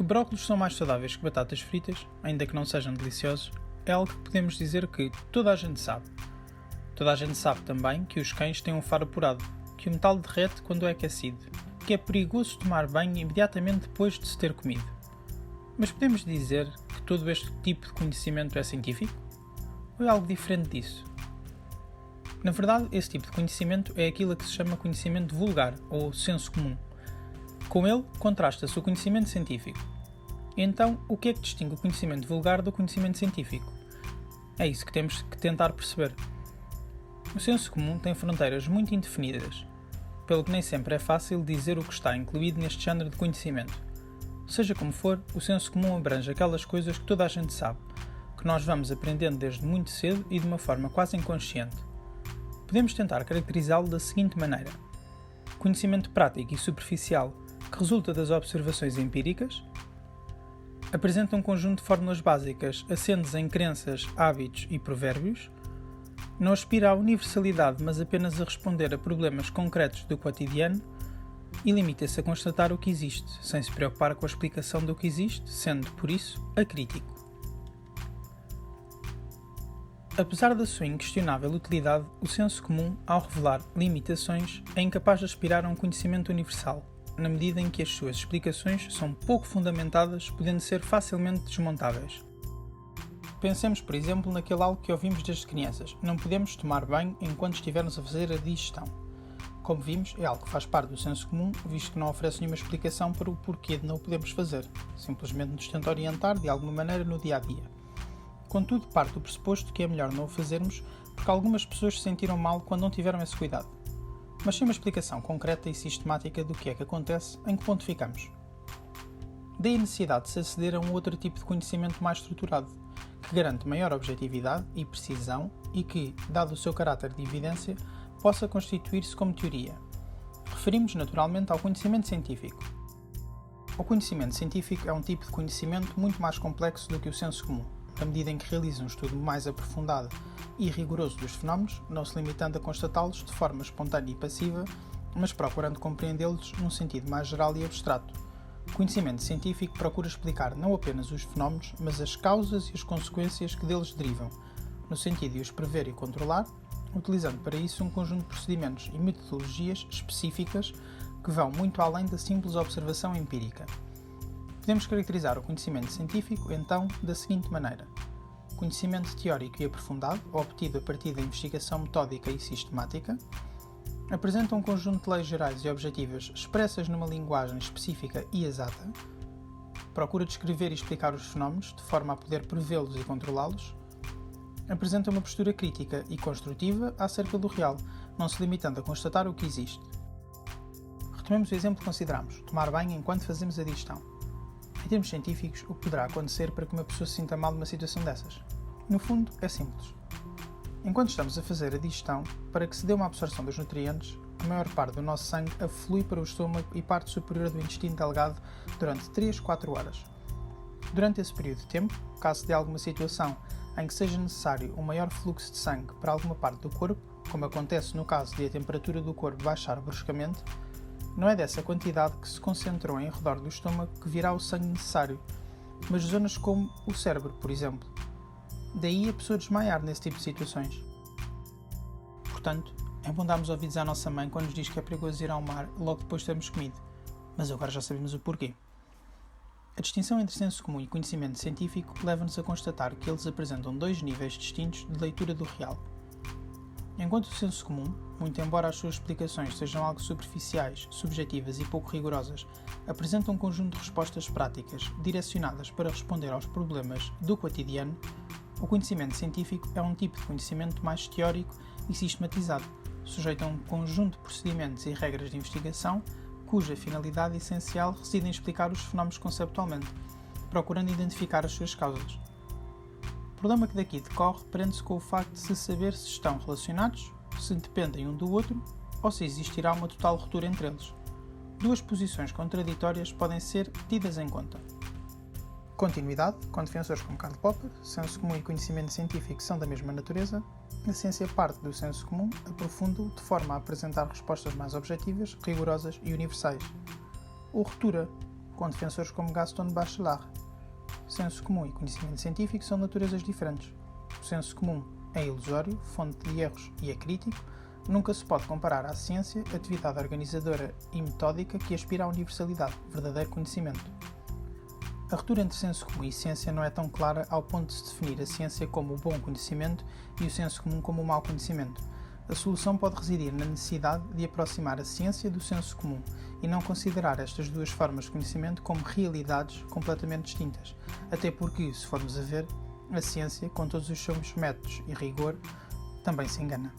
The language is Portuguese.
Que brócolos são mais saudáveis que batatas fritas, ainda que não sejam deliciosos, é algo que podemos dizer que toda a gente sabe. Toda a gente sabe também que os cães têm um faro apurado, que o metal derrete quando é aquecido, que é perigoso tomar banho imediatamente depois de se ter comido. Mas podemos dizer que todo este tipo de conhecimento é científico? Ou é algo diferente disso? Na verdade, esse tipo de conhecimento é aquilo que se chama conhecimento vulgar, ou senso comum. Com ele, contrasta-se o conhecimento científico. Então, o que é que distingue o conhecimento vulgar do conhecimento científico? É isso que temos que tentar perceber. O senso comum tem fronteiras muito indefinidas, pelo que nem sempre é fácil dizer o que está incluído neste género de conhecimento. Seja como for, o senso comum abrange aquelas coisas que toda a gente sabe, que nós vamos aprendendo desde muito cedo e de uma forma quase inconsciente. Podemos tentar caracterizá-lo da seguinte maneira: conhecimento prático e superficial que resulta das observações empíricas, apresenta um conjunto de fórmulas básicas assentes em crenças, hábitos e provérbios, não aspira à universalidade mas apenas a responder a problemas concretos do cotidiano e limita-se a constatar o que existe, sem se preocupar com a explicação do que existe, sendo, por isso, acrítico. Apesar da sua inquestionável utilidade, o senso comum, ao revelar limitações, é incapaz de aspirar a um conhecimento universal, na medida em que as suas explicações são pouco fundamentadas, podendo ser facilmente desmontáveis. Pensemos, por exemplo, naquele algo que ouvimos desde crianças: não podemos tomar banho enquanto estivermos a fazer a digestão. Como vimos, é algo que faz parte do senso comum, visto que não oferece nenhuma explicação para o porquê de não o podemos fazer, simplesmente nos tenta orientar de alguma maneira no dia-a-dia. Contudo, parte do pressuposto que é melhor não o fazermos porque algumas pessoas se sentiram mal quando não tiveram esse cuidado. Mas sem uma explicação concreta e sistemática do que é que acontece, em que ponto ficamos? Daí a necessidade de se aceder a um outro tipo de conhecimento mais estruturado, que garante maior objetividade e precisão e que, dado o seu caráter de evidência, possa constituir-se como teoria. Referimos naturalmente ao conhecimento científico. O conhecimento científico é um tipo de conhecimento muito mais complexo do que o senso comum, na medida em que realiza um estudo mais aprofundado e rigoroso dos fenómenos, não se limitando a constatá-los de forma espontânea e passiva, mas procurando compreendê-los num sentido mais geral e abstrato. O conhecimento científico procura explicar não apenas os fenómenos, mas as causas e as consequências que deles derivam, no sentido de os prever e controlar, utilizando para isso um conjunto de procedimentos e metodologias específicas que vão muito além da simples observação empírica. Podemos caracterizar o conhecimento científico, então, da seguinte maneira: conhecimento teórico e aprofundado, obtido a partir da investigação metódica e sistemática, apresenta um conjunto de leis gerais e objetivas expressas numa linguagem específica e exata, procura descrever e explicar os fenómenos de forma a poder prevê-los e controlá-los, apresenta uma postura crítica e construtiva acerca do real, não se limitando a constatar o que existe. Retomemos o exemplo que consideramos: tomar banho enquanto fazemos a digestão. Em termos científicos, o que poderá acontecer para que uma pessoa se sinta mal numa situação dessas? No fundo, é simples. Enquanto estamos a fazer a digestão, para que se dê uma absorção dos nutrientes, a maior parte do nosso sangue aflui para o estômago e parte superior do intestino delgado durante 3-4 horas. Durante esse período de tempo, caso de alguma situação em que seja necessário um maior fluxo de sangue para alguma parte do corpo, como acontece no caso de a temperatura do corpo baixar bruscamente, não é dessa quantidade que se concentrou em redor do estômago que virá o sangue necessário, mas zonas como o cérebro, por exemplo. Daí a pessoa desmaiar nesse tipo de situações. Portanto, é bom darmos ouvidos à nossa mãe quando nos diz que é perigoso ir ao mar logo depois de termos comido, mas agora já sabemos o porquê. A distinção entre senso comum e conhecimento científico leva-nos a constatar que eles apresentam dois níveis distintos de leitura do real. Enquanto o senso comum, muito embora as suas explicações sejam algo superficiais, subjetivas e pouco rigorosas, apresenta um conjunto de respostas práticas direcionadas para responder aos problemas do cotidiano, o conhecimento científico é um tipo de conhecimento mais teórico e sistematizado, sujeito a um conjunto de procedimentos e regras de investigação, cuja finalidade essencial reside em explicar os fenómenos conceptualmente, procurando identificar as suas causas. O problema que daqui decorre prende-se com o facto de se saber se estão relacionados, se dependem um do outro ou se existirá uma total ruptura entre eles. Duas posições contraditórias podem ser tidas em conta. Continuidade, com defensores como Karl Popper, senso comum e conhecimento científico são da mesma natureza, a ciência parte do senso comum, aprofunda-o de forma a apresentar respostas mais objetivas, rigorosas e universais. Ou ruptura, com defensores como Gaston Bachelard. Senso comum e conhecimento científico são naturezas diferentes. O senso comum é ilusório, fonte de erros e é crítico. Nunca se pode comparar à ciência, atividade organizadora e metódica que aspira à universalidade, verdadeiro conhecimento. A ruptura entre senso comum e ciência não é tão clara ao ponto de se definir a ciência como o bom conhecimento e o senso comum como o mau conhecimento. A solução pode residir na necessidade de aproximar a ciência do senso comum e não considerar estas duas formas de conhecimento como realidades completamente distintas, até porque, se formos a ver, a ciência, com todos os seus métodos e rigor, também se engana.